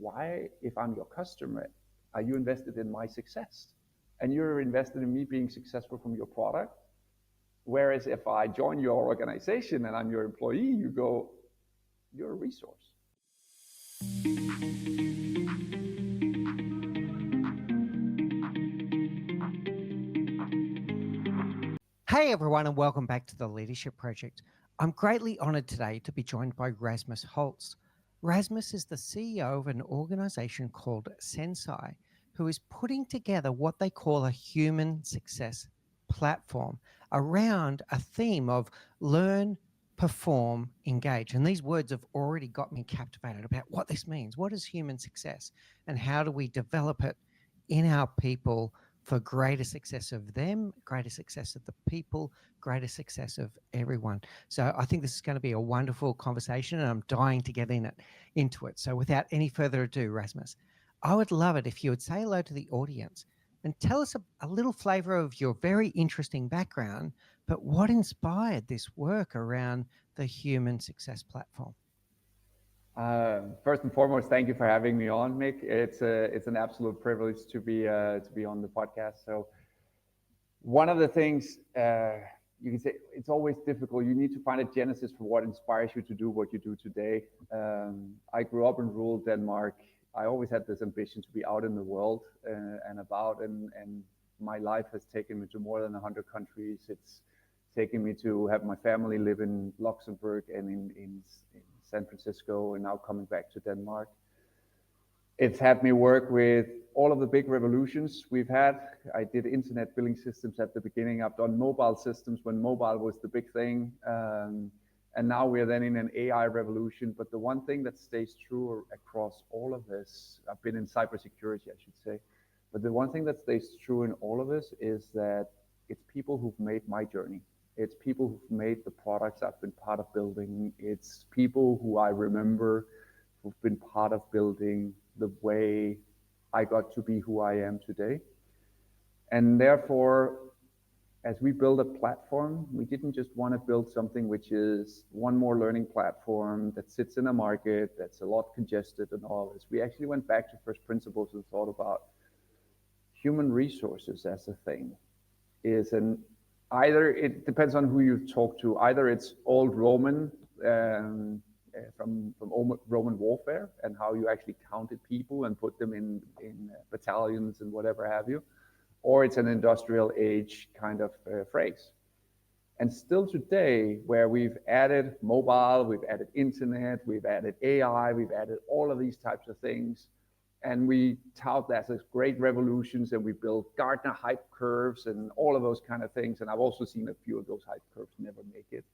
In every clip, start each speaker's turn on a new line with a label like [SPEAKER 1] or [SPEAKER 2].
[SPEAKER 1] why, if I'm your customer, are you invested in my success? And you're invested in me being successful from your product. Whereas if I join your organization and I'm your employee, you go, you're a resource.
[SPEAKER 2] Hey everyone, and welcome back to the Leadership Project. I'm greatly honored today to be joined by Rasmus Holst. Rasmus is the CEO of an organization called Zensei, who is putting together what they call a human success platform around a theme of learn, perform, engage. And these words have already got me captivated about what this means. What is human success and how do we develop it in our people for greater success of them, greater success of the people, greater success of everyone. So I think this is going to be a wonderful conversation and I'm dying to get into it. So without any further ado, Rasmus, I would love it if you would say hello to the audience and tell us a little flavor of your very interesting background, but what inspired this work around the human success platform?
[SPEAKER 1] First and foremost, thank you for having me on, Mick. It's an absolute privilege to be on the podcast. So, one of the things you can say, it's always difficult. You need to find a genesis for what inspires you to do what you do today. I grew up in rural Denmark. I always had this ambition to be out in the world and about, and my life has taken me to more than 100 countries. It's taken me to have my family live in Luxembourg and in San Francisco, and now coming back to Denmark. It's had me work with all of the big revolutions we've had. I did internet billing systems at the beginning. I've done mobile systems when mobile was the big thing. And now we're then in an AI revolution. But the one thing that stays true across all of this, I've been in cybersecurity, I should say. But the one thing that stays true in all of this is that it's people who've made my journey. It's people who've made the products I've been part of building. It's people who I remember who've been part of building the way I got to be who I am today. And therefore, as we build a platform, we didn't just want to build something which is one more learning platform that sits in a market that's a lot congested and all this. We actually went back to first principles and thought about human resources as a thing. Either it depends on who you talk to. Either it's old Roman from Roman warfare and how you actually counted people and put them in battalions and whatever have you, or it's an industrial age kind of phrase. And still today, where we've added mobile, we've added internet, we've added AI, we've added all of these types of things, and we tout that as great revolutions, and we build Gartner hype curves and all of those kind of things. And I've also seen a few of those hype curves never make it.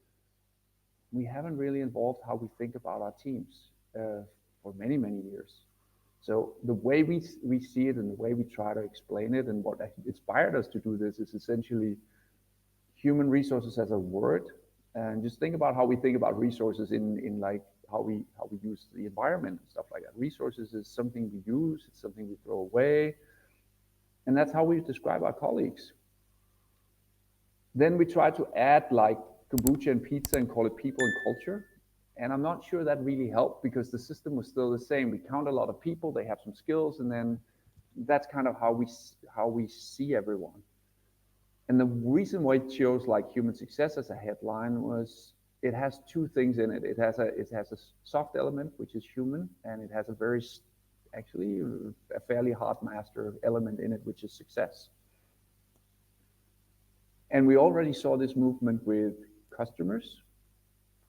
[SPEAKER 1] We haven't really involved how we think about our teams for many, many years. So the way we see it and the way we try to explain it and what inspired us to do this is essentially human resources as a word. And just think about how we think about resources in like how we use the environment and stuff like that. Resources is something we use, it's something we throw away. And that's how we describe our colleagues. Then we try to add like kombucha and pizza and call it people and culture. And I'm not sure that really helped because the system was still the same. We count a lot of people, they have some skills, and then that's kind of how we see everyone. And the reason why it chose like human success as a headline was it has two things in it. It has a soft element, which is human, and it has a fairly hard master element in it, which is success. And we already saw this movement with customers.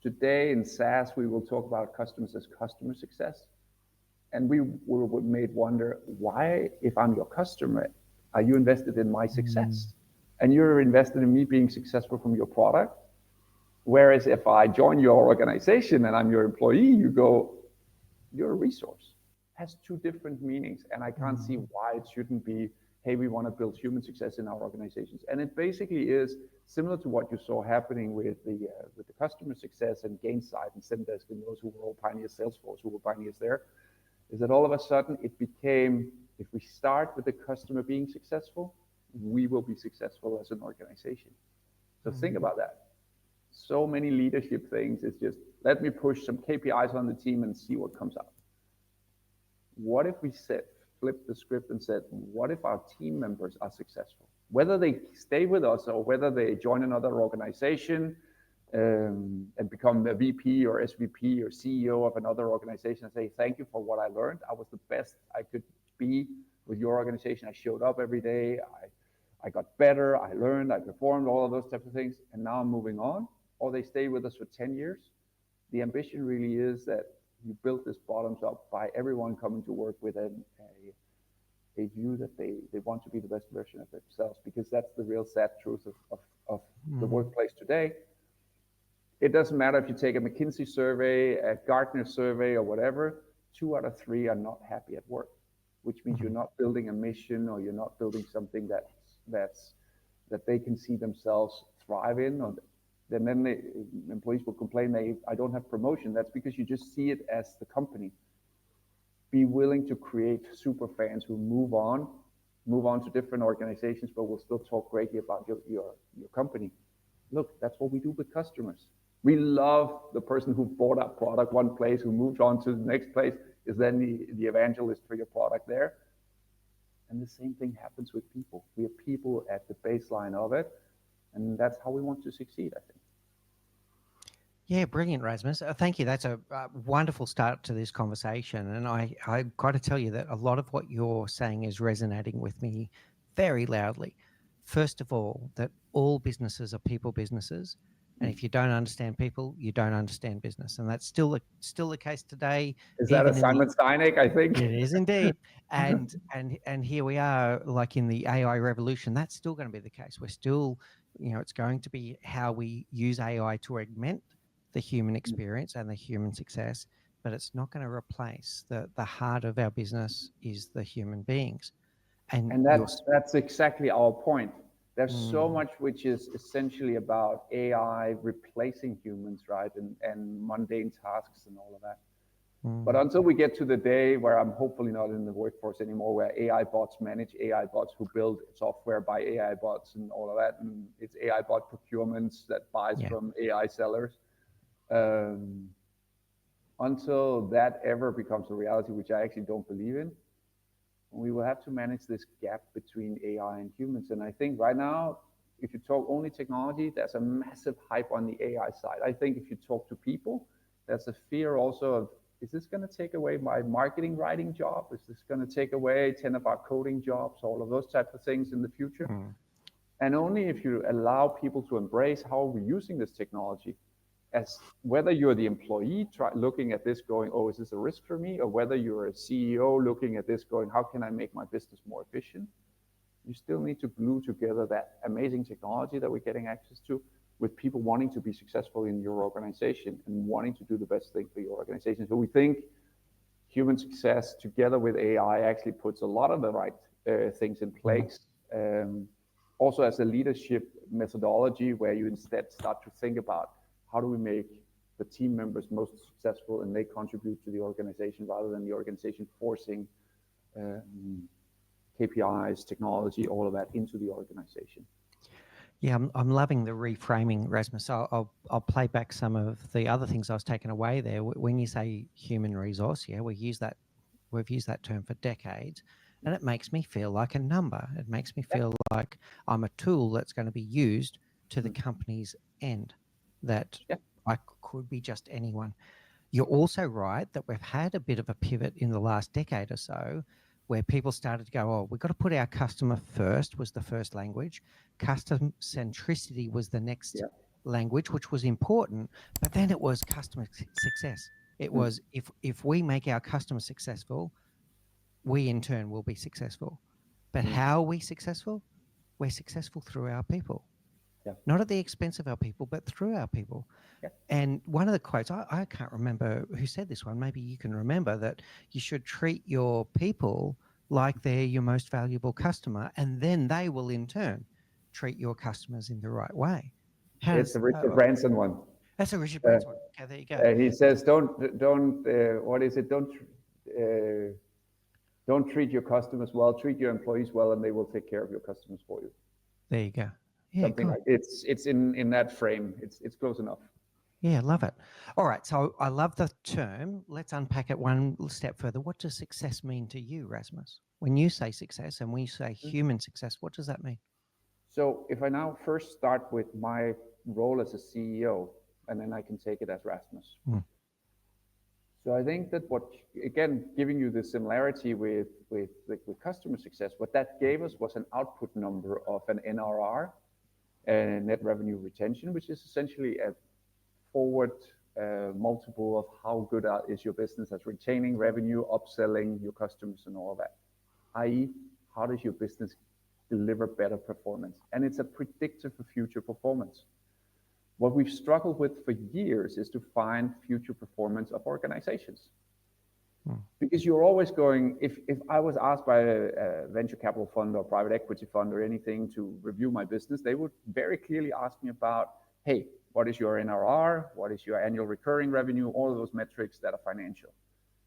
[SPEAKER 1] Today in SaaS, we will talk about customers as customer success. And we were made wonder, why, if I'm your customer, are you invested in my success? And you're invested in me being successful from your product. Whereas if I join your organization and I'm your employee, you go, you're a resource. It has two different meanings. And I can't see why it shouldn't be, hey, we want to build human success in our organizations. And it basically is similar to what you saw happening with the customer success and Gainsight and Zendesk and those who were all pioneers, Salesforce, who were pioneers there, is that all of a sudden it became, if we start with the customer being successful, we will be successful as an organization. So think about that. So many leadership things, it's just, let me push some KPIs on the team and see what comes out. what if we flip the script and said, what if our team members are successful? Whether they stay with us or whether they join another organization and become a VP or SVP or CEO of another organization and say, thank you for what I learned. I was the best I could be with your organization. I showed up every day. I got better. I learned. I performed, all of those types of things. And now I'm moving on. Or they stay with us for 10 years. The ambition really is that you build this bottoms up by everyone coming to work with a view that they want to be the best version of themselves, because that's the real sad truth of the workplace today. It doesn't matter if you take a McKinsey survey, a Gartner survey, or whatever, 2 out of 3 are not happy at work, which means you're not building a mission, or you're not building something that they can see themselves thrive in. Or then the employees will complain, I don't have promotion. That's because you just see it as the company. Be willing to create super fans who move on to different organizations, but will still talk greatly about your company. Look, that's what we do with customers. We love the person who bought our product one place, who moved on to the next place, is then the evangelist for your product there. And the same thing happens with people. We have people at the baseline of it, and that's how we want to succeed, I think.
[SPEAKER 2] Yeah, brilliant, Rasmus. Thank you. That's a wonderful start to this conversation. And I got to tell you that a lot of what you're saying is resonating with me very loudly. First of all, that all businesses are people businesses. And if you don't understand people, you don't understand business. And that's still the case today.
[SPEAKER 1] Is that a Simon Sinek, I think?
[SPEAKER 2] It is indeed. And here we are, like in the AI revolution, that's still going to be the case. We're still, it's going to be how we use AI to augment the human experience and the human success, but it's not going to replace the heart of our business is the human beings.
[SPEAKER 1] And that's exactly our point. There's so much which is essentially about AI replacing humans, right? And mundane tasks and all of that. But until we get to the day where I'm hopefully not in the workforce anymore, where AI bots manage AI bots who build software by AI bots and all of that, and it's AI bot procurements that buys from AI sellers. Until that ever becomes a reality, which I actually don't believe in, we will have to manage this gap between AI and humans. And I think right now, if you talk only technology, there's a massive hype on the AI side. I think if you talk to people, there's a fear also of, is this going to take away my marketing writing job? Is this going to take away 10 of our coding jobs? All of those types of things in the future. And only if you allow people to embrace how we're using this technology, as whether you're the employee looking at this going, oh, is this a risk for me? Or whether you're a CEO looking at this going, how can I make my business more efficient? You still need to glue together that amazing technology that we're getting access to with people wanting to be successful in your organization and wanting to do the best thing for your organization. So we think human success together with AI actually puts a lot of the right things in place. Also as a leadership methodology where you instead start to think about, how do we make the team members most successful and they contribute to the organization rather than the organization forcing KPIs, technology, all of that into the organization.
[SPEAKER 2] Yeah, I'm loving the reframing, Rasmus. I'll play back some of the other things I was taking away there. When you say human resource, we've used that term for decades, and it makes me feel like a number. It makes me feel like I'm a tool that's going to be used to the company's end. That I could be just anyone. You're also right that we've had a bit of a pivot in the last decade or so where people started to go, oh, we've got to put our customer first was the first language. Customer centricity was the next language, which was important, but then it was customer success. It was if we make our customer successful, we in turn will be successful. But how are we successful? We're successful through our people. Not at the expense of our people, but through our people. And one of the quotes, I can't remember who said this one, maybe you can remember, that you should treat your people like they're your most valuable customer, and then they will in turn treat your customers in the right way.
[SPEAKER 1] It's a Richard Branson one.
[SPEAKER 2] That's a Richard Branson one. Okay, there you go.
[SPEAKER 1] He says, don't treat your customers well, treat your employees well, and they will take care of your customers for you.
[SPEAKER 2] There you go. Yeah,
[SPEAKER 1] something like it's in that frame. It's close enough.
[SPEAKER 2] Yeah, love it. All right, so I love the term. Let's unpack it one step further. What does success mean to you, Rasmus? When you say success and we say human success, what does that mean?
[SPEAKER 1] So if I now first start with my role as a CEO, and then I can take it as Rasmus. So I think that what, again, giving you the similarity with customer success, what that gave us was an output number of an NRR, net revenue retention, which is essentially a forward multiple of how good is your business at retaining revenue, upselling your customers, and all of that. I.e., how does your business deliver better performance? And it's a predictor for future performance. What we've struggled with for years is to find future performance of organizations. Because you're always going, if I was asked by a venture capital fund or private equity fund or anything to review my business, they would very clearly ask me about, hey, what is your NRR? What is your annual recurring revenue? All of those metrics that are financial.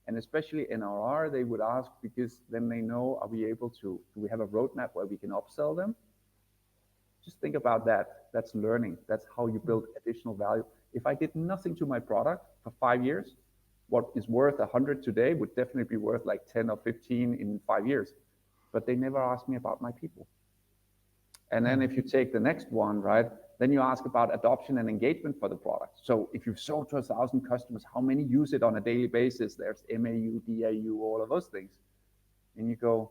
[SPEAKER 1] And especially NRR, they would ask because then they know, are we able to, do we have a roadmap where we can upsell them? Just think about that. That's learning. That's how you build additional value. If I did nothing to my product for 5 years, what is worth 100 today would definitely be worth like 10 or 15 in 5 years. But they never ask me about my people. And then if you take the next one, right, then you ask about adoption and engagement for the product. So if you've sold to 1,000 customers, how many use it on a daily basis? There's MAU, DAU, all of those things. And you go,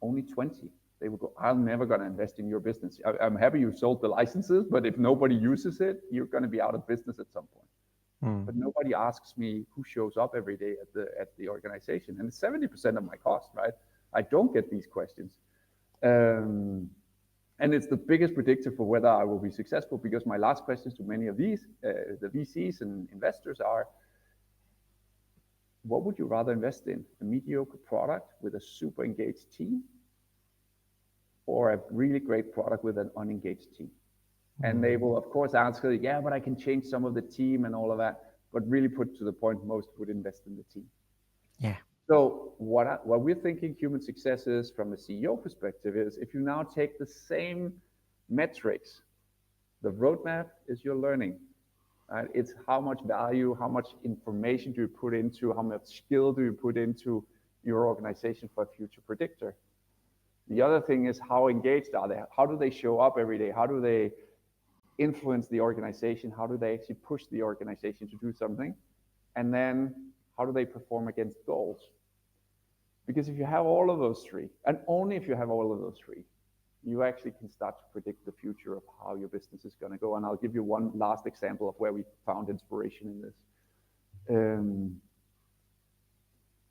[SPEAKER 1] only 20. They would go, I'm never going to invest in your business. I'm happy you sold the licenses, but if nobody uses it, you're going to be out of business at some point. But nobody asks me who shows up every day at the organization. And it's 70% of my cost, right? I don't get these questions. And it's the biggest predictor for whether I will be successful, because my last questions to many of these, the VCs and investors are, what would you rather invest in? A mediocre product with a super engaged team, or a really great product with an unengaged team? And they will, of course, answer, yeah, but I can change some of the team and all of that. But really put to the point, most would invest in the team.
[SPEAKER 2] Yeah.
[SPEAKER 1] So what we're thinking human success is from a CEO perspective is, if you now take the same metrics, the roadmap is your learning. Right? It's how much value, how much information do you put into, how much skill do you put into your organization for a future predictor. The other thing is, how engaged are they? How do they show up every day? How do they influence the organization? How do they actually push the organization to do something? And then how do they perform against goals? Because if you have all of those three, and only if you have all of those three, you actually can start to predict the future of how your business is going to go. And I'll give you one last example of where we found inspiration in this.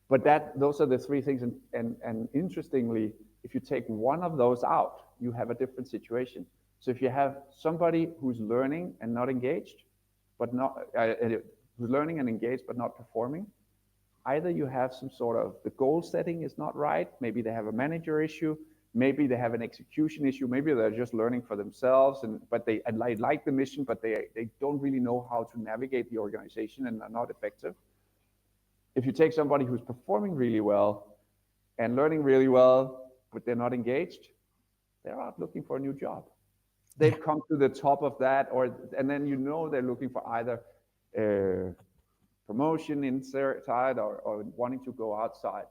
[SPEAKER 1] But those are the three things. And interestingly, if you take one of those out, you have a different situation. So if you have somebody who's learning and not engaged, but not who's learning and engaged but not performing, either you have some sort of, the goal setting is not right. Maybe they have a manager issue. Maybe they have an execution issue. Maybe they're just learning for themselves, but they like the mission, but they don't really know how to navigate the organization and are not effective. If you take somebody who's performing really well and learning really well, but they're not engaged, they're out looking for a new job. They've come to the top of that, and then they're looking for either promotion inside or wanting to go outside.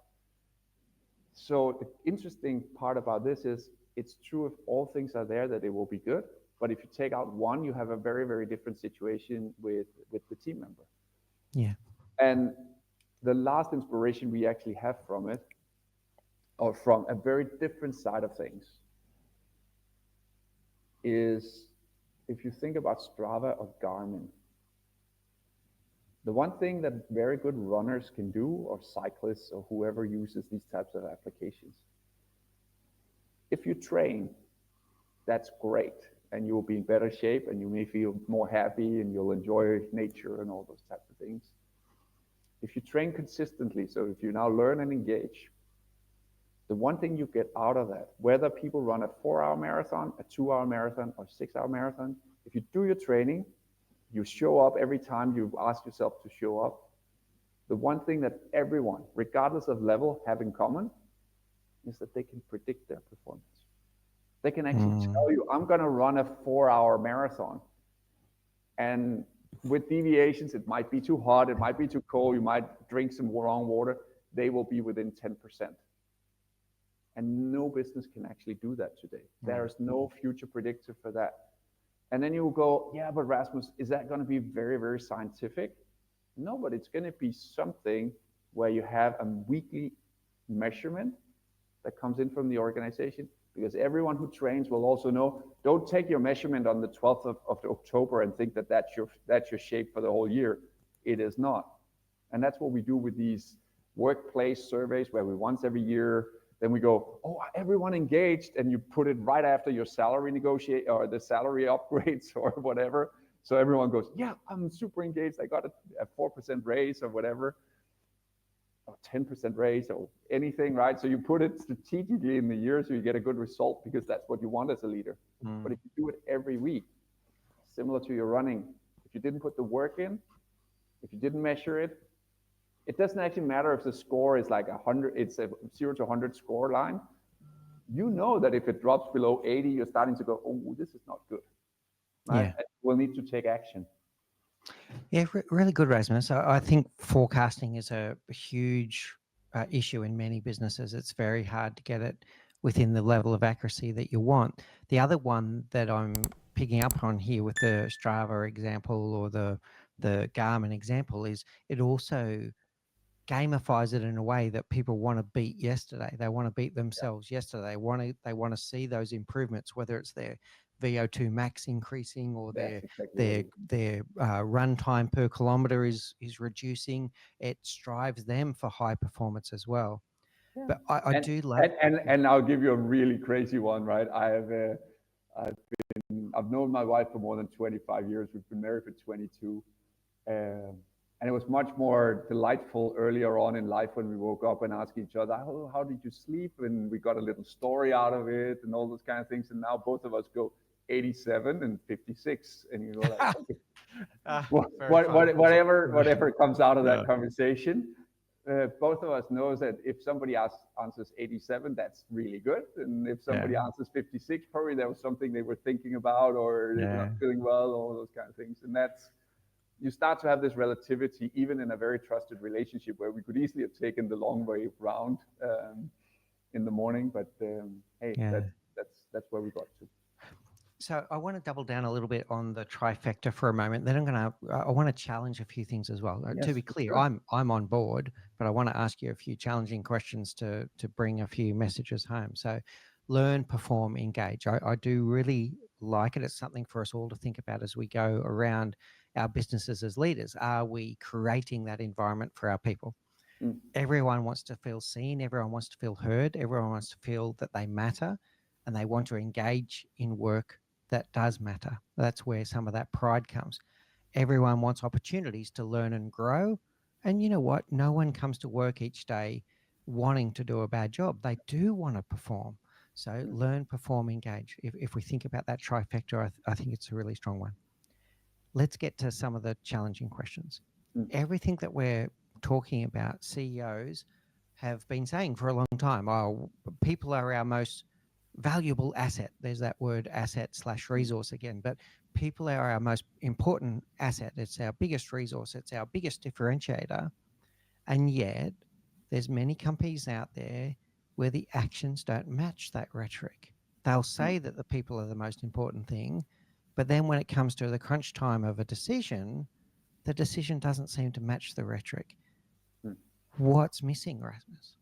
[SPEAKER 1] So the interesting part about this is, it's true if all things are there that it will be good, but if you take out one, you have a very, very different situation with the team member.
[SPEAKER 2] Yeah.
[SPEAKER 1] And the last inspiration we actually have from it, or from a very different side of things, is if you think about Strava or Garmin. The one thing that very good runners can do, or cyclists, or whoever uses these types of applications, if you train, that's great, and you will be in better shape, and you may feel more happy, and you'll enjoy nature and all those types of things. If you train consistently, so if you now learn and engage, the one thing you get out of that, whether people run a 4-hour marathon, a 2-hour marathon, or 6-hour marathon, if you do your training, you show up every time you ask yourself to show up, the one thing that everyone, regardless of level, have in common is that they can predict their performance. They can actually tell you, I'm going to run a 4-hour marathon. And with deviations, it might be too hot, it might be too cold, you might drink some wrong water, they will be within 10%. And no business can actually do that today. There is no future predictor for that. And then you will go, yeah, but Rasmus, is that going to be very, very scientific? No, but it's going to be something where you have a weekly measurement that comes in from the organization, because everyone who trains will also know, don't take your measurement on the 12th of October and think that that's your shape for the whole year. It is not. And that's what we do with these workplace surveys, where we once every year, then we go, oh, everyone engaged, and you put it right after your salary negotiate or the salary upgrades or whatever. So everyone goes, yeah, I'm super engaged. I got a 4% raise or whatever, or 10% raise or anything, right? So you put it strategically in the year so you get a good result, because that's what you want as a leader. But if you do it every week, similar to your running, if you didn't put the work in, if you didn't measure it, it doesn't actually matter if the score is like 100, it's a 0 to 100 score line. You know that if it drops below 80, you're starting to go, oh, this is not good. Right?
[SPEAKER 2] Yeah.
[SPEAKER 1] We'll need to take action.
[SPEAKER 2] Yeah, really good, Rasmus. I think forecasting is a huge issue in many businesses. It's very hard to get it within the level of accuracy that you want. The other one that I'm picking up on here with the Strava example or the Garmin example is it also gamifies it in a way that people want to beat yesterday. They want to beat themselves yesterday. They want to see those improvements, whether it's their VO2 max increasing or their run time per kilometer is reducing. It strives them for high performance as well. Yeah. But I do love
[SPEAKER 1] and I'll give you a really crazy one, right? I've known my wife for more than 25 years. We've been married for 22. And it was much more delightful earlier on in life when we woke up and asked each other, oh, how did you sleep? And we got a little story out of it and all those kind of things. And now both of us go 87 and 56. And you know, like, whatever comes out of that conversation, both of us knows that if somebody answers 87, that's really good. And if somebody answers 56, probably there was something they were thinking about, or they were not feeling well, all those kind of things. And you start to have this relativity, even in a very trusted relationship, where we could easily have taken the long way round in the morning. But hey, that's where we got to.
[SPEAKER 2] So I want to double down a little bit on the trifecta for a moment. Then I want to challenge a few things as well. Yes, to be clear, sure. I'm on board, but I want to ask you a few challenging questions to bring a few messages home. So learn, perform, engage. I do really like it. It's something for us all to think about as we go around our businesses as leaders. Are we creating that environment for our people? Everyone wants to feel seen. Everyone wants to feel heard. Everyone wants to feel that they matter, and they want to engage in work that does matter. That's where some of that pride comes. Everyone wants opportunities to learn and grow. And you know what? No one comes to work each day wanting to do a bad job. They do want to perform. So learn, perform, engage. If we think about that trifecta, I think it's a really strong one. Let's get to some of the challenging questions. Everything that we're talking about, CEOs have been saying for a long time, oh, people are our most valuable asset. There's that word asset/resource again, but people are our most important asset. It's our biggest resource. It's our biggest differentiator. And yet there's many companies out there where the actions don't match that rhetoric. They'll say that the people are the most important thing, but then when it comes to the crunch time of a decision, the decision doesn't seem to match the rhetoric. What's missing, Rasmus?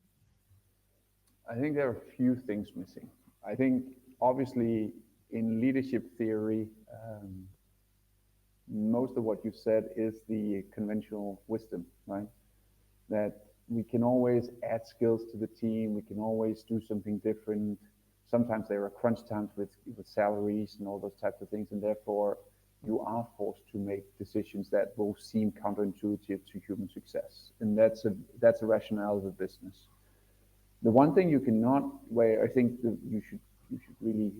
[SPEAKER 1] I think there are a few things missing. I think obviously in leadership theory, most of what you've said is the conventional wisdom, right? That we can always add skills to the team. We can always do something different. Sometimes there are crunch times with salaries and all those types of things. And therefore you are forced to make decisions that will seem counterintuitive to human success. And that's a rationale of a business. The one thing you cannot, where I think that you should really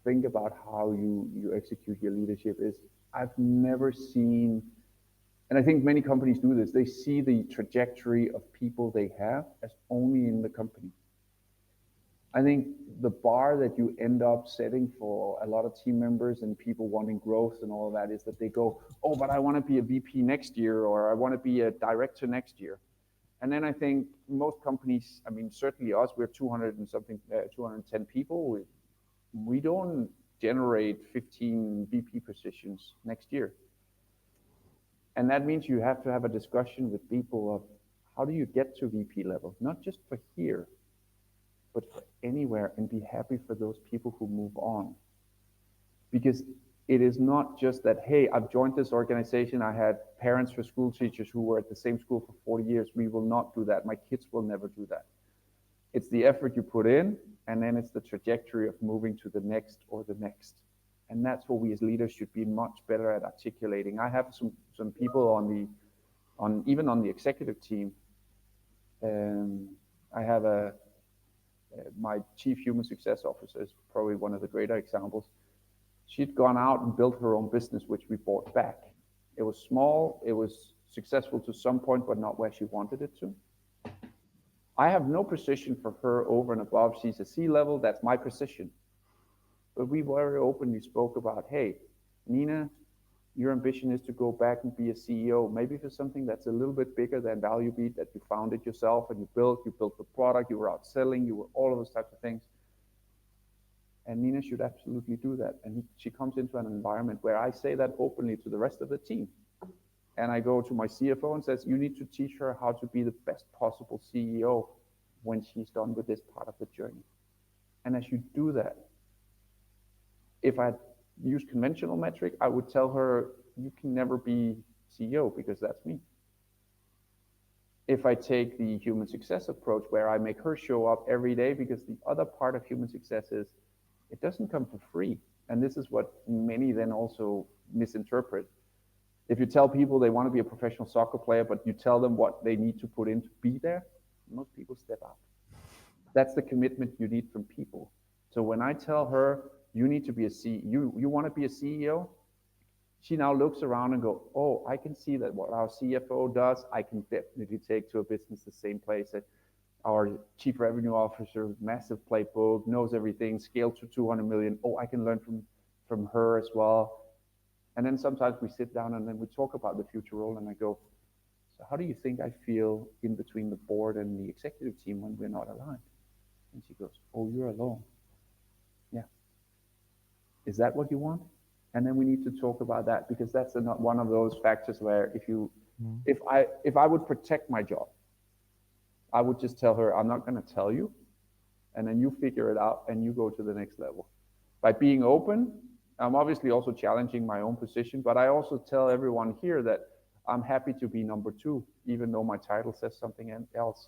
[SPEAKER 1] think about how you execute your leadership is, I've never seen, and I think many companies do this, they see the trajectory of people they have as only in the company. I think the bar that you end up setting for a lot of team members and people wanting growth and all of that is that they go, oh, but I want to be a VP next year, or I want to be a director next year. And then I think most companies, I mean, certainly us, we're 200 and something, 210 people. We don't generate 15 VP positions next year. And that means you have to have a discussion with people of how do you get to VP level, not just for here, but for anywhere, and be happy for those people who move on. Because it is not just that, hey, I've joined this organization, I had parents for school teachers who were at the same school for 40 years. We will not do that. My kids will never do that. It's the effort you put in, and then it's the trajectory of moving to the next or the next. And that's what we as leaders should be much better at articulating. I have some people even on the executive team. I have my chief human success officer is probably one of the greater examples. She'd gone out and built her own business, which we bought back. It was small, it was successful to some point, but not where she wanted it to. I have no position for her over and above. She's a C-level, that's my position. But we very openly spoke about, hey, Nina, your ambition is to go back and be a CEO, maybe for something that's a little bit bigger than ValueBeat, that you founded yourself and you built the product, you were out selling, you were all of those types of things. And Nina should absolutely do that. And she comes into an environment where I say that openly to the rest of the team. And I go to my CFO and says, you need to teach her how to be the best possible CEO when she's done with this part of the journey. And as you do that, if I use conventional metric, I would tell her, you can never be CEO because that's me. If I take the human success approach where I make her show up every day, because the other part of human success is it doesn't come for free. And this is what many then also misinterpret. If you tell people they want to be a professional soccer player, but you tell them what they need to put in to be there, most people step out. That's the commitment you need from people. So when I tell her, you need to be a CEO, you want to be a CEO, she now looks around and go, oh, I can see that what our CFO does, I can definitely take to a business the same place. Our chief revenue officer, massive playbook, knows everything, scale to 200 million. Oh, I can learn from her as well. And then sometimes we sit down and then we talk about the future role, and I go, so how do you think I feel in between the board and the executive team when we're not aligned? And she goes, oh, you're alone. Yeah. Is that what you want? And then we need to talk about that, because that's not one of those factors where if I would protect my job, I would just tell her, I'm not going to tell you, and then you figure it out and you go to the next level. By being open, I'm obviously also challenging my own position, but I also tell everyone here that I'm happy to be number 2, even though my title says something else.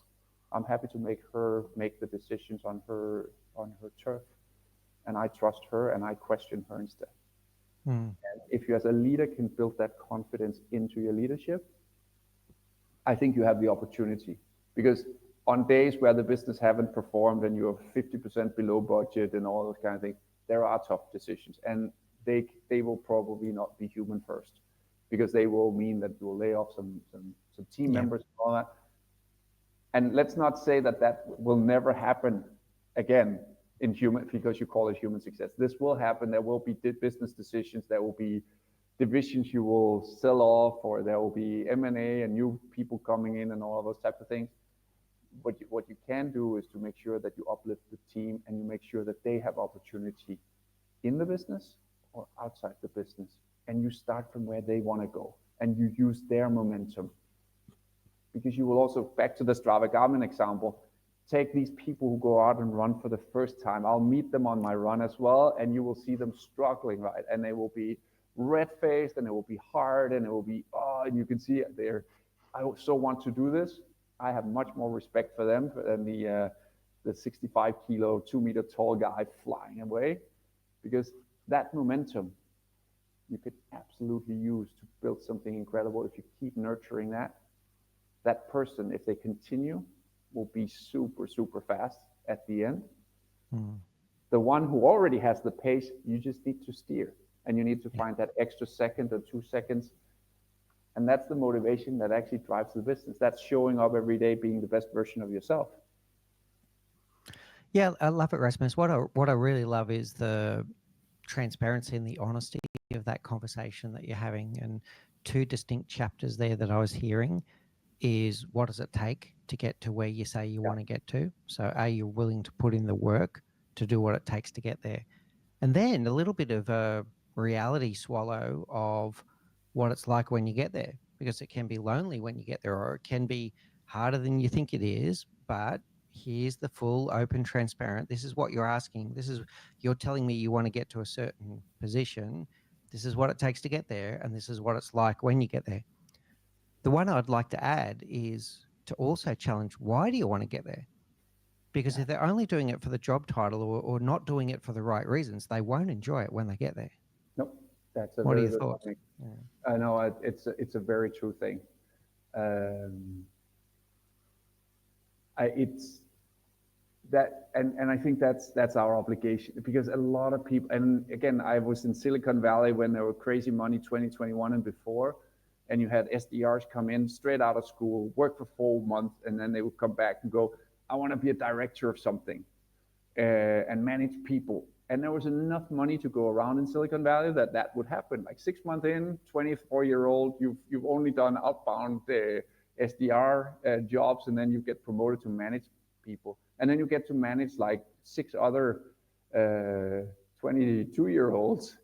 [SPEAKER 1] I'm happy to make her make the decisions on her turf, and I trust her and I question her instead. And if you as a leader can build that confidence into your leadership, I think you have the opportunity. Because on days where the business haven't performed and you're 50% below budget and all those kind of things, there are tough decisions, and they will probably not be human first, because they will mean that you will lay off some team members and all that. And let's not say that will never happen again in human, because you call it human success. This will happen. There will be business decisions. There will be divisions you will sell off, or there will be M&A and new people coming in and all of those types of things. What you can do is to make sure that you uplift the team and you make sure that they have opportunity in the business or outside the business. And you start from where they want to go and you use their momentum. Because you will also, back to the Strava Garmin example, take these people who go out and run for the first time. I'll meet them on my run as well, and you will see them struggling, right? And they will be red-faced, and it will be hard, and it will be, and you can see I so want to do this. I have much more respect for them than the 65 kilo, 2 meter tall guy flying away, because that momentum you could absolutely use to build something incredible. If you keep nurturing that person, if they continue, will be super, super fast at the end. The one who already has the pace, you just need to steer, and you need to find that extra second or 2 seconds. And that's the motivation that actually drives the business. That's showing up every day, being the best version of yourself.
[SPEAKER 2] Yeah, I love it, Rasmus. What I really love is the transparency and the honesty of that conversation that you're having. And two distinct chapters there that I was hearing is, what does it take to get to where you say you
[SPEAKER 1] Yeah.
[SPEAKER 2] want to get to? So are you willing to put in the work to do what it takes to get there? And then a little bit of a reality swallow of what it's like when you get there, because it can be lonely when you get there, or it can be harder than you think it is. But here's the full, open, transparent. This is what you're asking. You're telling me you want to get to a certain position. This is what it takes to get there. And this is what it's like when you get there. The one I'd like to add is to also challenge, why do you want to get there? Because if they're only doing it for the job title, or not doing it for the right reasons, they won't enjoy it when they get there.
[SPEAKER 1] Nope, that's a
[SPEAKER 2] What are
[SPEAKER 1] very
[SPEAKER 2] your
[SPEAKER 1] good
[SPEAKER 2] thoughts?
[SPEAKER 1] point.
[SPEAKER 2] Yeah.
[SPEAKER 1] I know it's a very true thing. It's that, and I think that's our obligation, because a lot of people, and again, I was in Silicon Valley when there were crazy money 2021 and before, and you had SDRs come in straight out of school, work for 4 months, and then they would come back and go, I want to be a director of something, and manage people. And there was enough money to go around in Silicon Valley that would happen. Like 6 months in, 24-year-old, you've only done outbound SDR jobs, and then you get promoted to manage people, and then you get to manage like 6 other 22-year-olds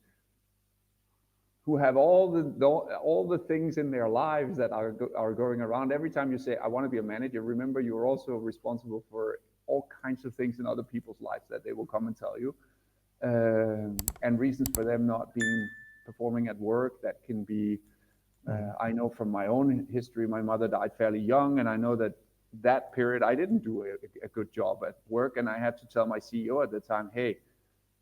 [SPEAKER 1] who have all the things in their lives that are going around. Every time you say, I want to be a manager, remember you're also responsible for all kinds of things in other people's lives that they will come and tell you, and reasons for them not being performing at work. That can be, I know from my own history, my mother died fairly young, and I know that period I didn't do a good job at work, and I had to tell my CEO at the time, hey,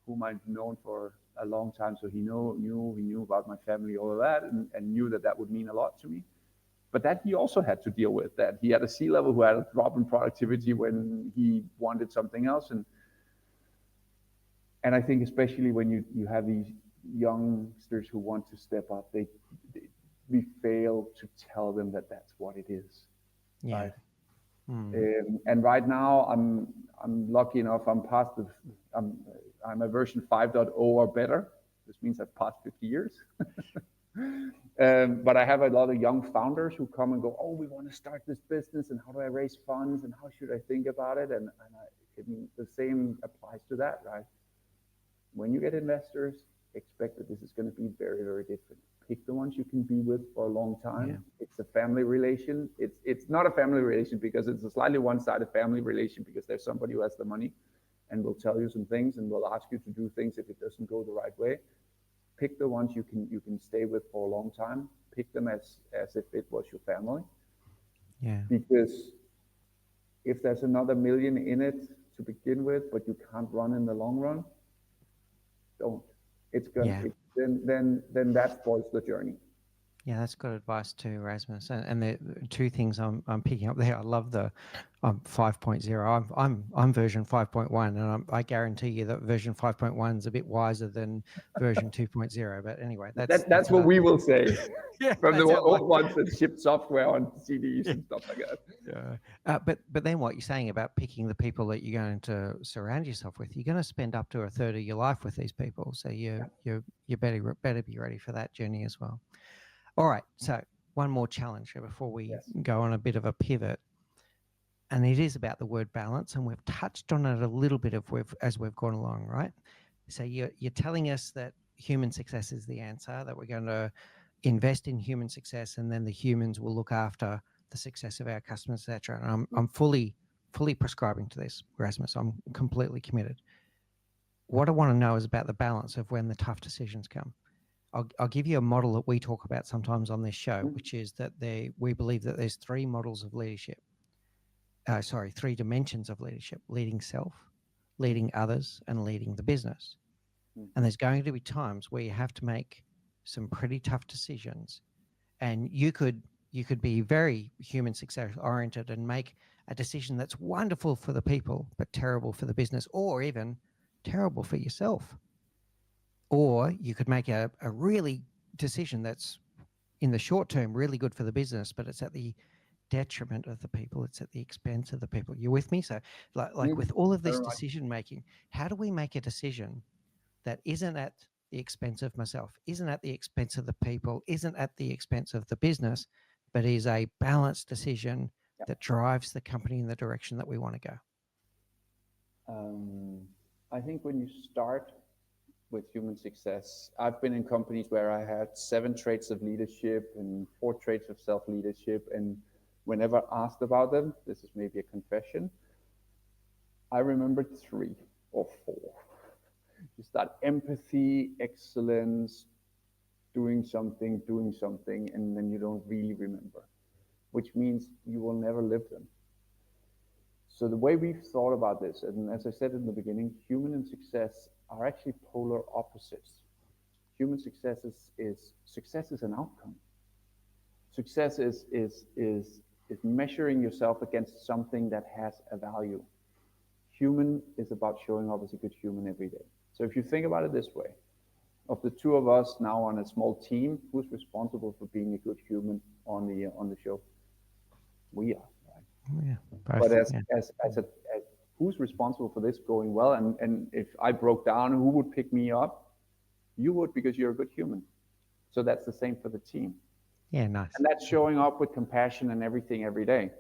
[SPEAKER 1] whom I've known for a long time, so he knew about my family, all of that, and knew that would mean a lot to me. But that he also had to deal with, that he had a C-level who had a drop in productivity when he wanted something else. And I think especially when you have these youngsters who want to step up, we fail to tell them that that's what it is.
[SPEAKER 2] Yeah.
[SPEAKER 1] Right? And right now I'm lucky enough, I'm a version 5.0 or better. This means I've passed 50 years. But I have a lot of young founders who come and go, oh, we want to start this business, and how do I raise funds, and how should I think about it? And I mean, the same applies to that, right? When you get investors, expect that this is going to be very, very different. Pick the ones you can be with for a long time. Yeah. It's a family relation. It's not a family relation because it's a slightly one-sided family relation, because there's somebody who has the money and will tell you some things and will ask you to do things if it doesn't go the right way. Pick the ones you can stay with for a long time. Pick them as if it was your family.
[SPEAKER 2] Yeah.
[SPEAKER 1] Because if there's another million in it to begin with, but you can't run in the long run, don't. It's gonna then that spoils the journey.
[SPEAKER 2] Yeah, that's good advice too, Rasmus. And the two things I'm picking up there. I love the 5.0. I'm version 5.1, and I guarantee you that version 5.1 is a bit wiser than version 2.0. But anyway,
[SPEAKER 1] that's what we will say.
[SPEAKER 2] Yeah,
[SPEAKER 1] from the old ones that ship software on CDs and stuff like that.
[SPEAKER 2] Yeah. But then what you're saying about picking the people that you're going to surround yourself with, you're going to spend up to a third of your life with these people. So you better be ready for that journey as well. All right, so one more challenge before we go on a bit of a pivot, and it is about the word balance, and we've touched on it a little bit as we've gone along, right? So you're telling us that human success is the answer, that we're going to invest in human success, and then the humans will look after the success of our customers, etc. And I'm fully prescribing to this, Rasmus. I'm completely committed. What I want to know is about the balance of when the tough decisions come. I'll give you a model that we talk about sometimes on this show, which is that we believe that there's 3 models of leadership. 3 dimensions of leadership: leading self, leading others, and leading the business. And there's going to be times where you have to make some pretty tough decisions. And you could be very human success oriented and make a decision that's wonderful for the people, but terrible for the business, or even terrible for yourself. Or you could make a really decision that's in the short term really good for the business, but it's at the detriment of the people. It's at the expense of the people. You with me? So like
[SPEAKER 1] Mm,
[SPEAKER 2] with all of this
[SPEAKER 1] very much.
[SPEAKER 2] decision making, how do we make a decision that isn't at the expense of myself, isn't at the expense of the people, isn't at the expense of the business, but is a balanced decision
[SPEAKER 1] Yeah.
[SPEAKER 2] that drives the company in the direction that we want to go?
[SPEAKER 1] I think when you start with human success, I've been in companies where I had 7 traits of leadership and 4 traits of self-leadership, and whenever asked about them, this is maybe a confession, I remembered 3 or 4. Just that empathy, excellence, doing something, and then you don't really remember, which means you will never live them. So the way we've thought about this, and as I said in the beginning, human and success are actually polar opposites. Human success is an outcome. Success is measuring yourself against something that has a value. Human is about showing up as a good human every day. So if you think about it this way, of the 2 of us now on a small team, who's responsible for being a good human on the show? We are, right?
[SPEAKER 2] Yeah,
[SPEAKER 1] But
[SPEAKER 2] both.
[SPEAKER 1] as who's responsible for this going well? And if I broke down, who would pick me up? You would, because you're a good human. So that's the same for the team.
[SPEAKER 2] Yeah, nice.
[SPEAKER 1] And that's showing up with compassion and everything every day.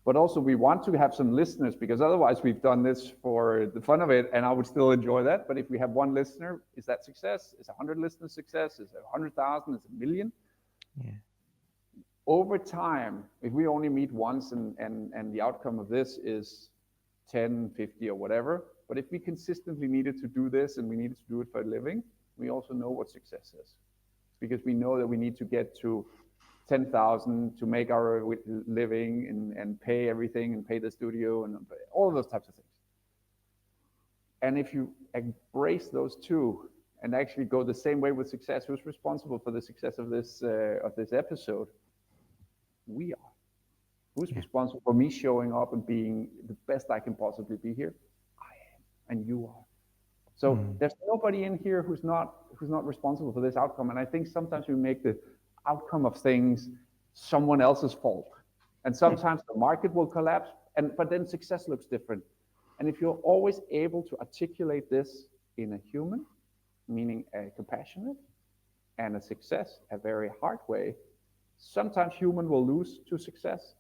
[SPEAKER 1] But also we want to have some listeners, because otherwise we've done this for the fun of it, and I would still enjoy that. But if we have 1 listener, is that success? Is 100 listeners success? Is it 100,000? Is it a million?
[SPEAKER 2] Yeah.
[SPEAKER 1] Over time, if we only meet once and the outcome of this is 10, 50 or whatever, but if we consistently needed to do this and we needed to do it for a living, we also know what success is, because we know that we need to get to 10,000 to make our living and pay everything and pay the studio and all of those types of things. And if you embrace those 2 and actually go the same way with success, who's responsible for the success of this episode? We are. Who's responsible for me showing up and being the best I can possibly be here? I am, and you are. So there's nobody in here who's not responsible for this outcome. And I think sometimes we make the outcome of things someone else's fault, and sometimes the market will collapse. But then success looks different. And if you're always able to articulate this in a human, meaning a compassionate, and a success, a very hard way, sometimes human will lose to success.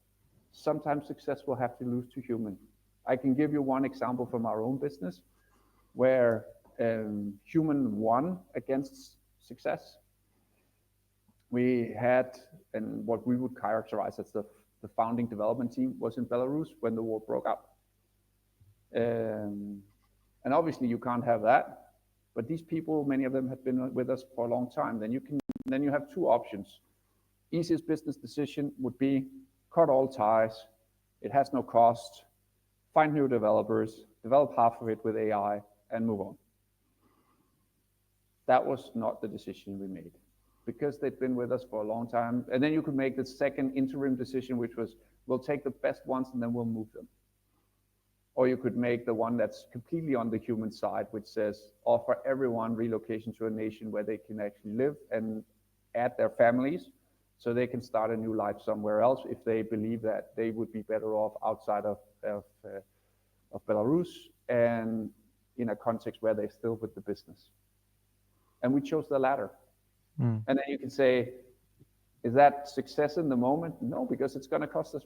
[SPEAKER 1] Sometimes success will have to lose to human. I can give you one example from our own business where human won against success. We had, and what we would characterize as the founding development team was in Belarus when the war broke out. And obviously you can't have that, but these people, many of them had been with us for a long time. Then you have 2 options. Easiest business decision would be cut all ties. It has no cost. Find new developers, develop half of it with AI, and move on. That was not the decision we made, because they'd been with us for a long time. And then you could make the second interim decision, which was, we'll take the best ones and then we'll move them. Or you could make the one that's completely on the human side, which says, offer everyone relocation to a nation where they can actually live and add their families, so they can start a new life somewhere else if they believe that they would be better off outside of Belarus and in a context where they're still with the business. And we chose the latter. And then you can say, is that success in the moment? No, because it's going to cost us.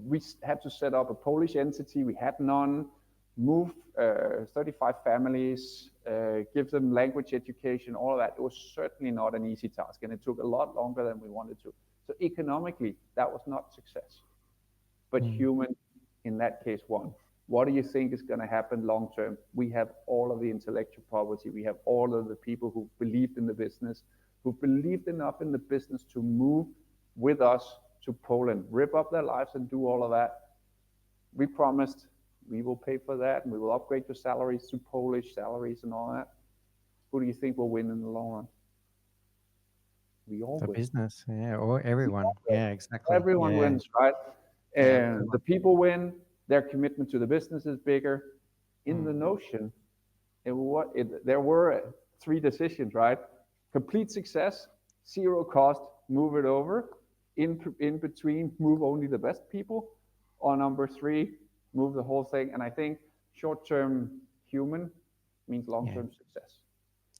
[SPEAKER 1] We had to set up a Polish entity. We had none. Move 35 families, give them language education, all of that. It was certainly not an easy task, and it took a lot longer than we wanted to. So economically, that was not success. But human, in that case, won. What do you think is going to happen long term? We have all of the intellectual property. We have all of the people who believed in the business, who believed enough in the business to move with us to Poland, rip up their lives and do all of that. We promised we will pay for that, and we will upgrade your salaries to Polish salaries and all that. Who do you think will win in the long run? We all win.
[SPEAKER 2] The business, yeah, or everyone. Yeah, exactly.
[SPEAKER 1] Everyone wins, right? And the people win. Their commitment to the business is bigger. In the notion, there were 3 decisions, right? Complete success, 0 cost, move it over. in between, move only the best people, or number three, move the whole thing. And I think short-term human means long-term success.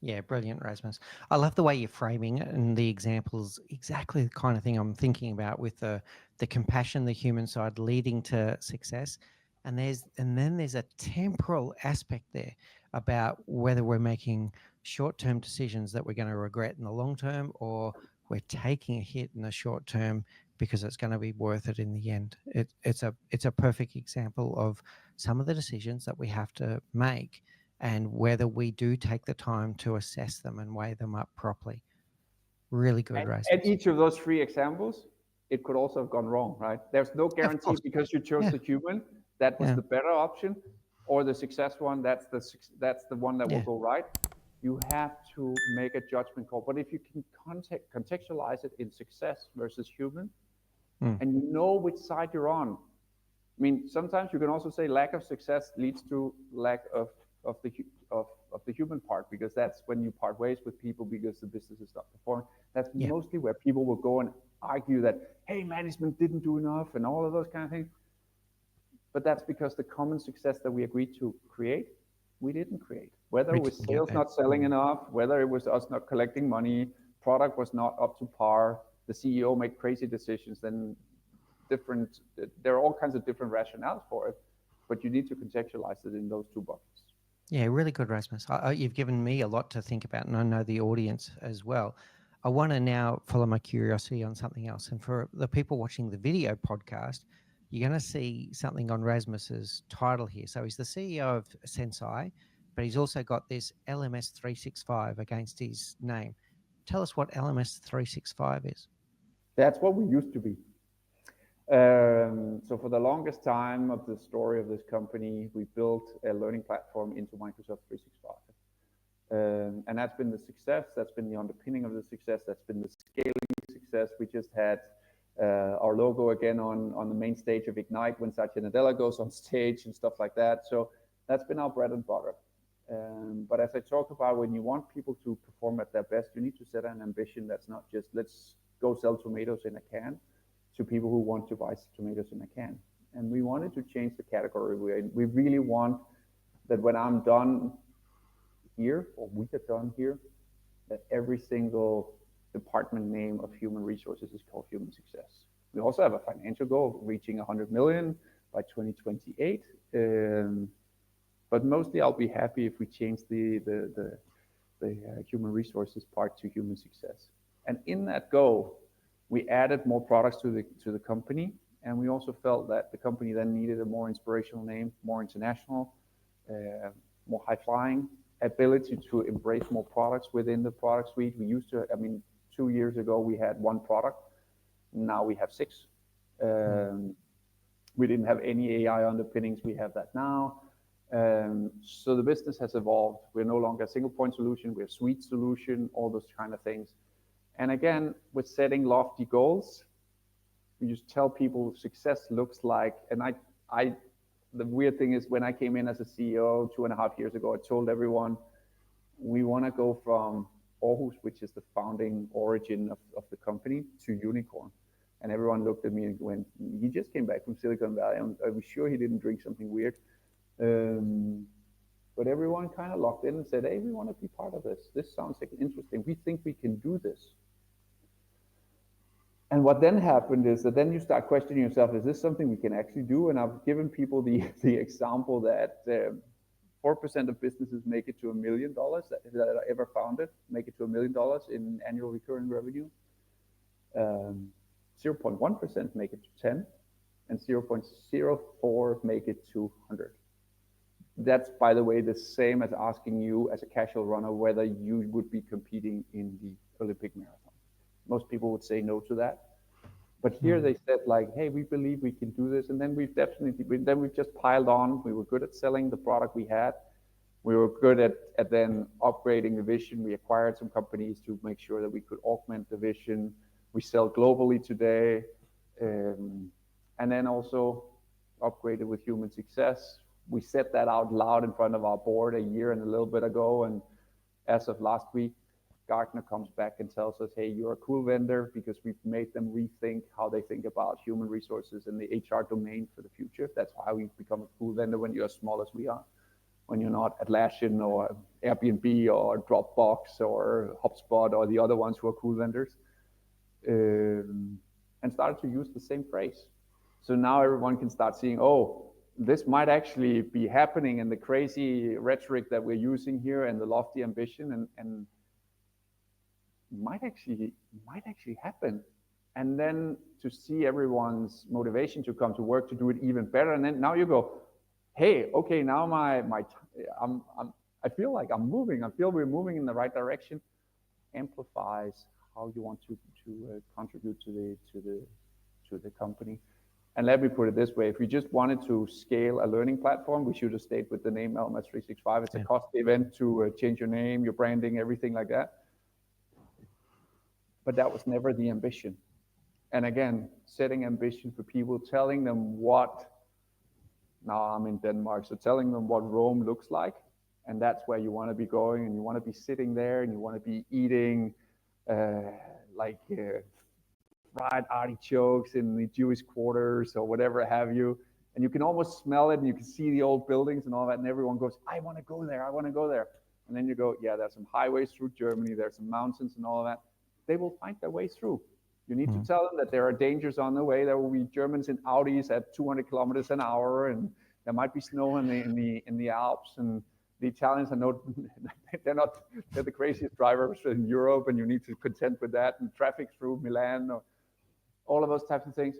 [SPEAKER 2] Yeah, brilliant, Rasmus. I love the way you're framing it, and the examples exactly the kind of thing I'm thinking about with the compassion, the human side leading to success. And then there's a temporal aspect there about whether we're making short-term decisions that we're going to regret in the long term, or we're taking a hit in the short term because it's going to be worth it in the end. It's a perfect example of some of the decisions that we have to make, and whether we do take the time to assess them and weigh them up properly. Really good, Rasmus.
[SPEAKER 1] And each of those three examples, it could also have gone wrong, right? There's no guarantee because you chose the human, that was the better option, or the success one, that's the one that will go right. You have to make a judgment call. But if you can contextualize it in success versus human, and you know which side you're on. I mean, sometimes you can also say lack of success leads to lack of the human part, because that's when you part ways with people because the business is not performing. That's mostly where people will go and argue that, hey, management didn't do enough and all of those kind of things. But that's because the common success that we agreed to create, we didn't create. Whether it was sales not selling enough, whether it was us not collecting money, product was not up to par, the CEO made crazy decisions, then there are all kinds of different rationales for it, but you need to contextualize it in those two buckets.
[SPEAKER 2] Yeah, really good, Rasmus. You've given me a lot to think about, and I know the audience as well. I want to now follow my curiosity on something else. And for the people watching the video podcast, you're going to see something on Rasmus's title here. So he's the CEO of Zensei, but he's also got this LMS 365 against his name. Tell us what LMS 365 is.
[SPEAKER 1] That's what we used to be. So for the longest time of the story of this company, we built a learning platform into Microsoft 365. And that's been the success, that's been the underpinning of the success, that's been the scaling success. We just had our logo again on the main stage of Ignite when Satya Nadella goes on stage and stuff like that. So that's been our bread and butter. But as I talked about, when you want people to perform at their best, you need to set an ambition that's not just let's go sell tomatoes in a can, to people who want to buy tomatoes in a can. And we wanted to change the category. We really want that when I'm done here, or we get done here, that every single department name of human resources is called human success. We also have a financial goal of reaching 100 million by 2028. But mostly I'll be happy if we change the human resources part to human success. And in that goal, we added more products to the company, and we also felt that the company then needed a more inspirational name, more international, more high-flying, ability to embrace more products within the product suite. We used to, 2 years ago we had one product, now we have 6. We didn't have any AI underpinnings, we have that now. So the business has evolved. We're no longer a single point solution, we're a suite solution, all those kind of things. And again, with setting lofty goals, you just tell people success looks like, and the weird thing is when I came in as a CEO 2.5 years ago, I told everyone, we want to go from Aarhus, which is the founding origin of the company, to unicorn. And everyone looked at me and went, he just came back from Silicon Valley. I was sure he didn't drink something weird. But everyone kind of locked in and said, hey, we want to be part of this. This sounds like interesting. We think we can do this. And what then happened is that then you start questioning yourself, is this something we can actually do? And I've given people the example that 4% of businesses make it to $1 million that are ever founded, make it to $1 million in annual recurring revenue. 0.1% make it to 10, and 0.04 make it to 100. That's, by the way, the same as asking you as a casual runner whether you would be competing in the Olympic marathon. Most people would say no to that. But here they said like, hey, we believe we can do this. And then we've just piled on. We were good at selling the product we had. We were good at then upgrading the vision. We acquired some companies to make sure that we could augment the vision. We sell globally today. And then also upgraded with human success. We said that out loud in front of our board a year and a little bit ago. And as of last week, Gartner comes back and tells us, hey, you're a cool vendor because we've made them rethink how they think about human resources in the HR domain for the future. That's why we've become a cool vendor when you're as small as we are, when you're not Atlassian or Airbnb or Dropbox or HubSpot or the other ones who are cool vendors, and started to use the same phrase. So now everyone can start seeing, oh, this might actually be happening, and the crazy rhetoric that we're using here and the lofty ambition and might actually happen. And then to see everyone's motivation to come to work to do it even better. And then now you go, hey, okay, now I feel like I'm moving. I feel we're moving in the right direction. Amplifies how you want to contribute to the company. And let me put it this way, if we just wanted to scale a learning platform, we should have stayed with the name LMS 365. It's a costly event to change your name, your branding, everything like that. But that was never the ambition. And again, setting ambition for people, telling them what, now I'm in Denmark, so telling them what Rome looks like. And that's where you want to be going, and you want to be sitting there, and you want to be eating fried artichokes in the Jewish quarters or whatever have you. And you can almost smell it, and you can see the old buildings and all that, and everyone goes, I want to go there, I want to go there. And then you go, yeah, there's some highways through Germany, there's some mountains and all of that. They will find their way through. You need to tell them that there are dangers on the way. There will be Germans in Audis at 200 kilometers an hour, and there might be snow in the Alps, and the Italians are they're the craziest drivers in Europe, and you need to contend with that, and traffic through Milan, or all of those types of things.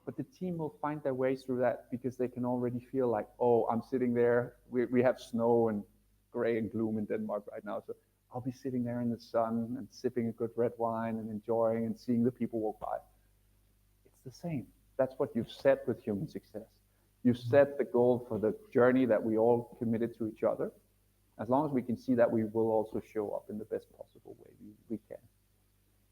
[SPEAKER 1] But the team will find their way through that because they can already feel like, oh, I'm sitting there. We have snow and gray and gloom in Denmark right now. So I'll be sitting there in the sun and sipping a good red wine and enjoying and seeing the people walk by. It's the same. That's what you've set with human success. You set the goal for the journey that we all committed to each other. As long as we can see that, we will also show up in the best possible way we can.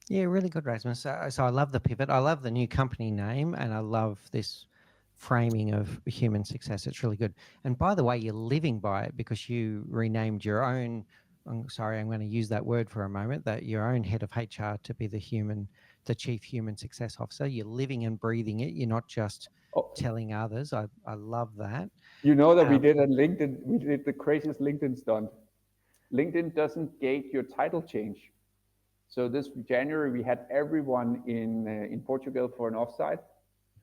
[SPEAKER 2] Yeah, really good, Rasmus. So I love the pivot. I love the new company name, and I love this framing of human success. It's really good. And by the way, you're living by it because you renamed your own, I'm going to use that word for a moment, that your own head of HR to be the chief human success officer. You're living and breathing it. You're not just telling others. I love that.
[SPEAKER 1] You know that we did the craziest LinkedIn stunt. LinkedIn doesn't gate your title change. So this January, we had everyone in Portugal for an offsite.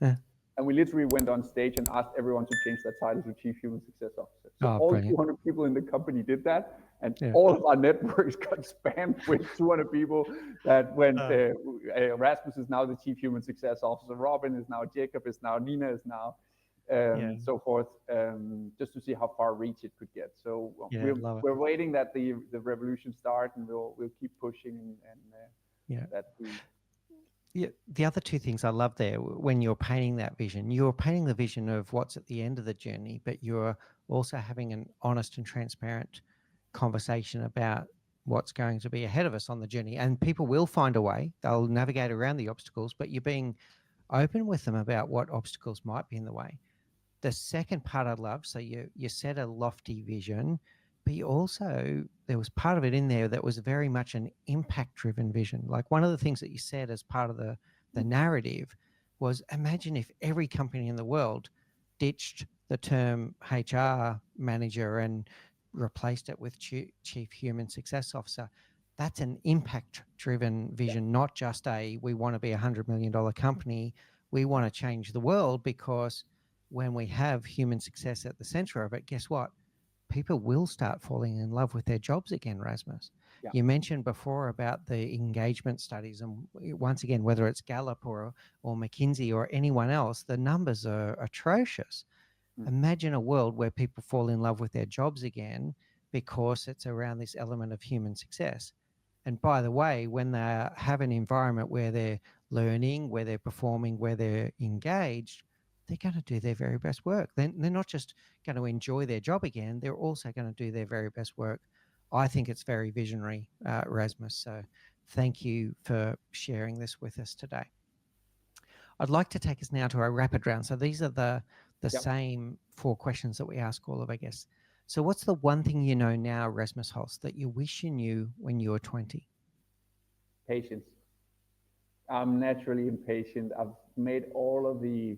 [SPEAKER 1] Yeah. And we literally went on stage and asked everyone to change their title to Chief Human Success Officer. So all brilliant. 200 people in the company did that. And all of our networks got spammed with 200 people that went, Rasmus is now the Chief Human Success Officer, Robin is now, Jacob is now, Nina is now, so forth, just to see how far reach it could get. So we're waiting that the revolution start, and we'll keep pushing
[SPEAKER 2] the other two things I love there, when you're painting that vision, you're painting the vision of what's at the end of the journey, but you're also having an honest and transparent conversation about what's going to be ahead of us on the journey. And people will find a way, they'll navigate around the obstacles, but you're being open with them about what obstacles might be in the way. The second part I love, so you set a lofty vision, but you also, there was part of it in there that was very much an impact-driven vision. Like one of the things that you said as part of the narrative was, imagine if every company in the world ditched the term HR manager and replaced it with Chief Human Success Officer. That's an impact-driven vision, not just we want to be a $100 million company. We want to change the world, because when we have human success at the center of it, guess what? People will start falling in love with their jobs again, Rasmus. Yeah. You mentioned before about the engagement studies, and once again, whether it's Gallup or McKinsey or anyone else, the numbers are atrocious. Imagine a world where people fall in love with their jobs again because it's around this element of human success. And by the way, when they have an environment where they're learning, where they're performing, where they're engaged, they're going to do their very best work. They're not just going to enjoy their job again, they're also going to do their very best work. I think it's very visionary, Rasmus. So thank you for sharing this with us today. I'd like to take us now to our rapid round. So these are the same 4 questions that we ask all of our guests. So what's the one thing you know now, Rasmus Holst, that you wish you knew when you were 20?
[SPEAKER 1] Patience. I'm naturally impatient. I've made all of the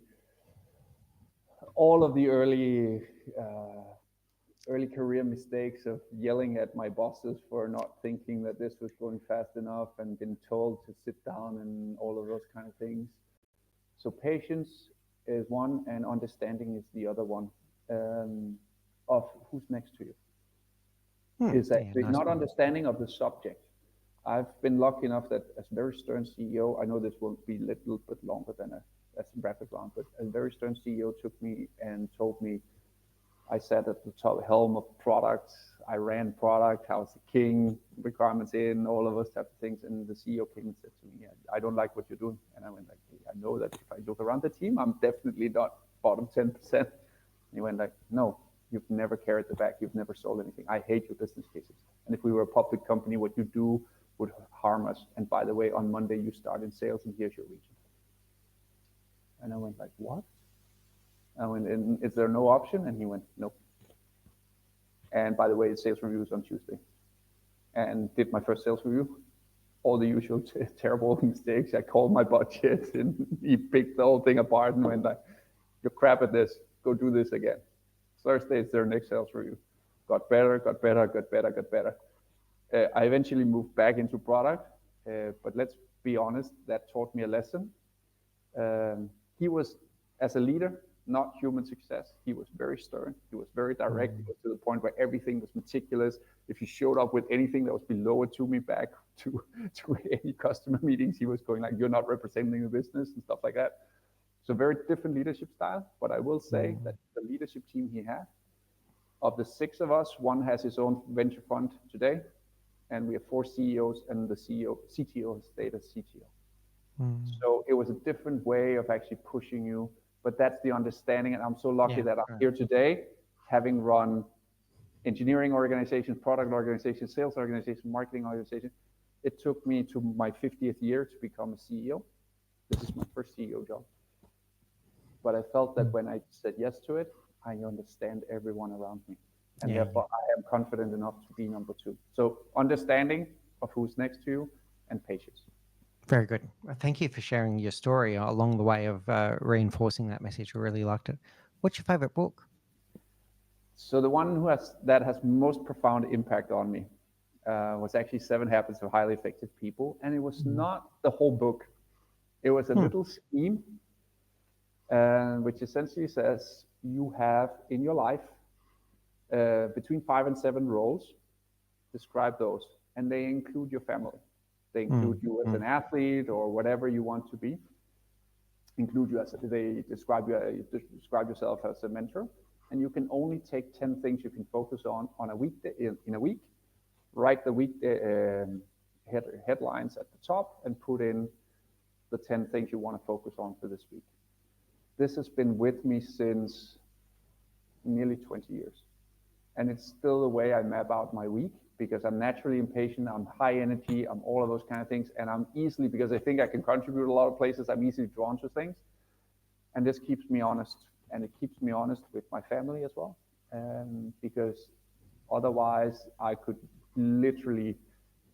[SPEAKER 1] early career mistakes of yelling at my bosses for not thinking that this was going fast enough and been told to sit down and all of those kind of things. So patience is one, and understanding is the other one, of who's next to you. Is actually
[SPEAKER 2] nice
[SPEAKER 1] not
[SPEAKER 2] one.
[SPEAKER 1] understanding of the subject. I've been lucky enough that as a very stern CEO, I know this will be a little bit longer than a rapid round, but a very stern CEO took me and told me, I sat at the top helm of products. I ran product. I was the king, requirements in, all of those types of things. And the CEO came and said to me, I don't like what you're doing. And I went like, I know that if I look around the team, I'm definitely not bottom 10%. And he went like, no, you've never carried the bag. You've never sold anything. I hate your business cases. And if we were a public company, what you do would harm us. And by the way, on Monday, you start in sales and here's your region. And I went like, what? I went, is there no option? And he went, nope. And by the way, the sales review is on Tuesday. And did my first sales review. All the usual terrible mistakes. I called my budget and he picked the whole thing apart and went like, you're crap at this. Go do this again. Thursday is their next sales review. Got better. I eventually moved back into product. But let's be honest, that taught me a lesson. He was, as a leader, not human success. He was very stern. He was very direct. It was to the point where everything was meticulous. If you showed up with anything that was below a 2 me back to any customer meetings, he was going like, you're not representing the business and stuff like that. So very different leadership style. But I will say that the leadership team he had, of the 6 of us, one has his own venture fund today. And we have 4 CEOs, and the CTO has stayed as CTO. So it was a different way of actually pushing you. But that's the understanding. And I'm so lucky that I'm here today, having run engineering organizations, product organizations, sales organizations, marketing organizations. It took me to my 50th year to become a CEO. This is my first CEO job. But I felt that when I said yes to it, I understand everyone around me. And therefore, I am confident enough to be number 2. So understanding of who's next to you and patience.
[SPEAKER 2] Very good. Thank you for sharing your story along the way of reinforcing that message. I really liked it. What's your favorite book?
[SPEAKER 1] So the one that has most profound impact on me was actually 7 Habits of Highly Effective People. And it was not the whole book. It was a little scheme, which essentially says you have in your life between 5 and 7 roles. Describe those. And they include your family. They include you as an athlete or whatever you want to be. Include you as they describe yourself as a mentor, and you can only take 10 things you can focus on a week in a week. Write the week headlines at the top and put in the 10 things you want to focus on for this week. This has been with me since nearly 20 years, and it's still the way I map out my week. Because I'm naturally impatient, I'm high energy, I'm all of those kind of things, and I'm easily, because I think I can contribute a lot of places, I'm easily drawn to things, and this keeps me honest, and it keeps me honest with my family as well, because otherwise I could literally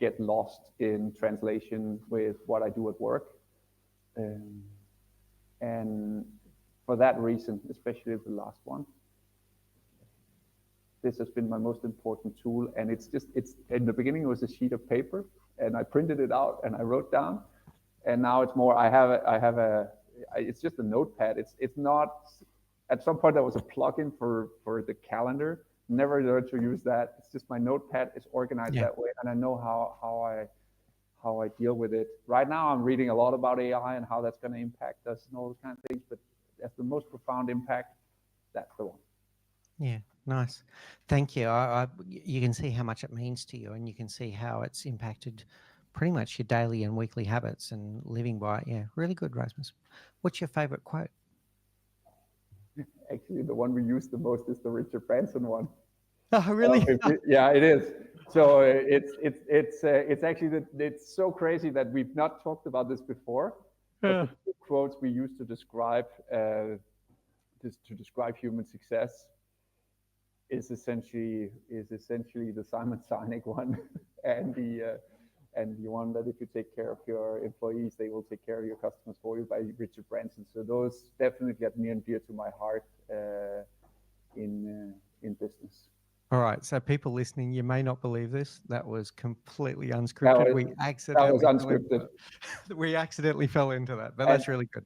[SPEAKER 1] get lost in translation with what I do at work, and for that reason, especially the last one, this has been my most important tool. And it's in the beginning, it was a sheet of paper and I printed it out and I wrote down, and now it's more, it's just a notepad. It's not, at some point there was a plugin for the calendar, never learned to use that. It's just my notepad is organized that way. And I know how I deal with it. Right now I'm reading a lot about AI and how that's going to impact us and all those kind of things, but as the most profound impact, that's the one.
[SPEAKER 2] Yeah, nice. Thank you. You can see how much it means to you, and you can see how it's impacted pretty much your daily and weekly habits and living by it. Yeah, really good, Rasmus. What's your favorite quote?
[SPEAKER 1] Actually, the one we use the most is the Richard Branson one.
[SPEAKER 2] Oh, really?
[SPEAKER 1] Yeah, it is. So it's actually it's so crazy that we've not talked about this before. But the 2 quotes we use to describe human success is essentially the Simon Sinek one and and you want that if you take care of your employees, they will take care of your customers for you, by Richard Branson. So those definitely get near and dear to my heart in business.
[SPEAKER 2] All right, so people listening, you may not believe this. That was completely unscripted.
[SPEAKER 1] That was unscripted.
[SPEAKER 2] We accidentally fell into that, but that's really good.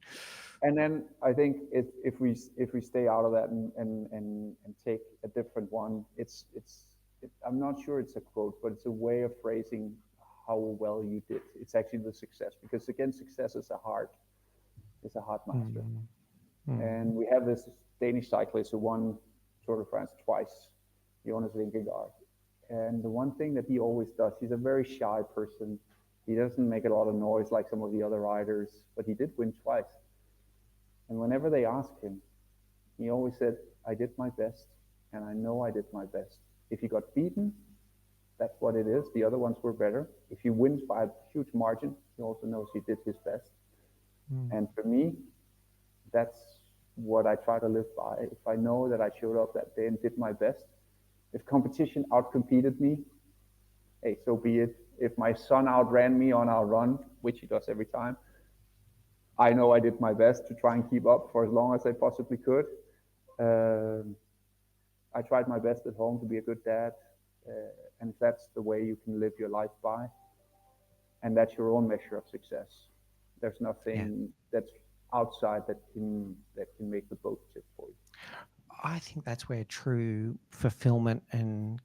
[SPEAKER 1] And then I think if we stay out of that and take a different one, I'm not sure it's a quote, but it's a way of phrasing how well you did. It's actually the success, because again, success is a heart master. And we have this Danish cyclist who won Tour de France twice, Jonas Vingegaard. And the one thing that he always does, he's a very shy person. He doesn't make a lot of noise like some of the other riders, but he did win twice. And whenever they asked him, he always said, I did my best, and I know I did my best. If he got beaten, that's what it is. The other ones were better. If he wins by a huge margin, he also knows he did his best. And for me, that's what I try to live by. If I know that I showed up that day and did my best, if competition outcompeted me, hey, so be it. If my son outran me on our run, which he does every time, I know I did my best to try and keep up for as long as I possibly could. I tried my best at home to be a good dad. And if that's the way you can live your life by, and that's your own measure of success, there's nothing that's outside that can make the boat tip for you.
[SPEAKER 2] I think that's where true fulfillment and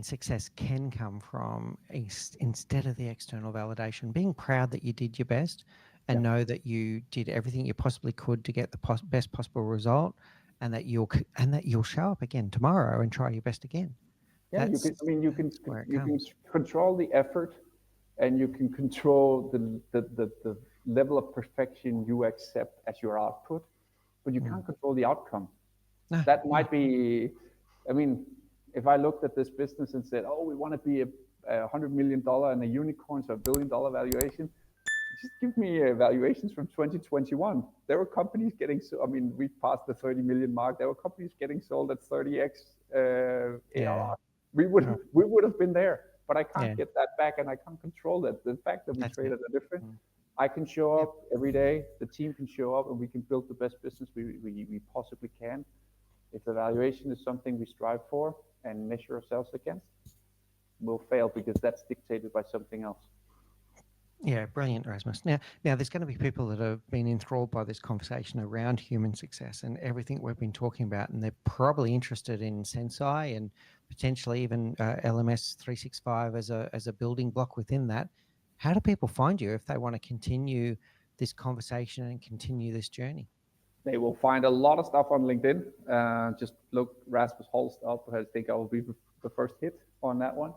[SPEAKER 2] success can come from, instead of the external validation. Being proud that you did your best and know that you did everything you possibly could to get the best possible result, and that you'll show up again tomorrow and try your best again.
[SPEAKER 1] Yeah, you can control the effort, and you can control the level of perfection you accept as your output, but you can't control the outcome. That might be, if I looked at this business and said, oh, we want to be a $100 million and a unicorn, so $1 billion valuation, just give me valuations from 2021. There were companies getting, we passed the 30 million mark. There were companies getting sold at 30x ARR. We would have been there, but I can't get that back, and I can't control that. The fact that we traded a different, I can show up every day, the team can show up, and we can build the best business we possibly can. If the valuation is something we strive for and measure ourselves against, we'll fail, because that's dictated by something else.
[SPEAKER 2] Yeah, brilliant, Rasmus. Now there's going to be people that have been enthralled by this conversation around human success and everything we've been talking about, and they're probably interested in Zensai and potentially even LMS 365 as a building block within that. How do people find you if they want to continue this conversation and continue this journey?
[SPEAKER 1] They will find a lot of stuff on LinkedIn. Just look Rasmus Holst up. I think I will be the first hit on that one.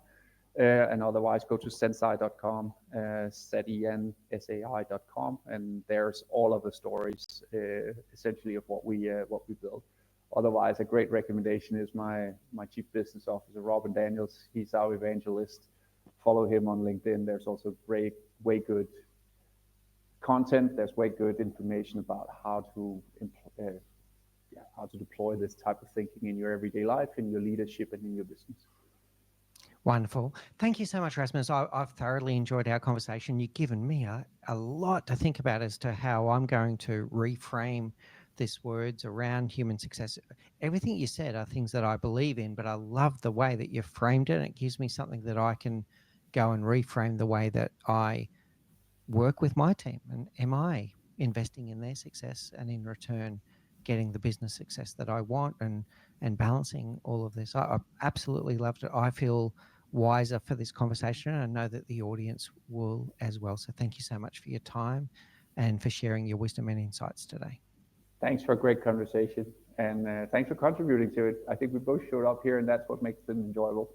[SPEAKER 1] And otherwise, go to zensai.com, zensai.com, and there's all of the stories essentially of what we build. Otherwise, a great recommendation is my chief business officer, Robin Daniels. He's our evangelist. Follow him on LinkedIn. There's also way good content. There's way good information about how to deploy this type of thinking in your everyday life, in your leadership, and in your business.
[SPEAKER 2] Wonderful. Thank you so much, Rasmus. I've thoroughly enjoyed our conversation. You've given me a lot to think about as to how I'm going to reframe these words around human success. Everything you said are things that I believe in, but I love the way that you framed it. And it gives me something that I can go and reframe the way that I work with my team. And am I investing in their success, and in return getting the business success that I want, and balancing all of this? I absolutely loved it. I feel wiser for this conversation, and I know that the audience will as well. So thank you so much for your time and for sharing your wisdom and insights today.
[SPEAKER 1] Thanks for a great conversation, and thanks for contributing to it. I think we both showed up here, and that's what makes it enjoyable.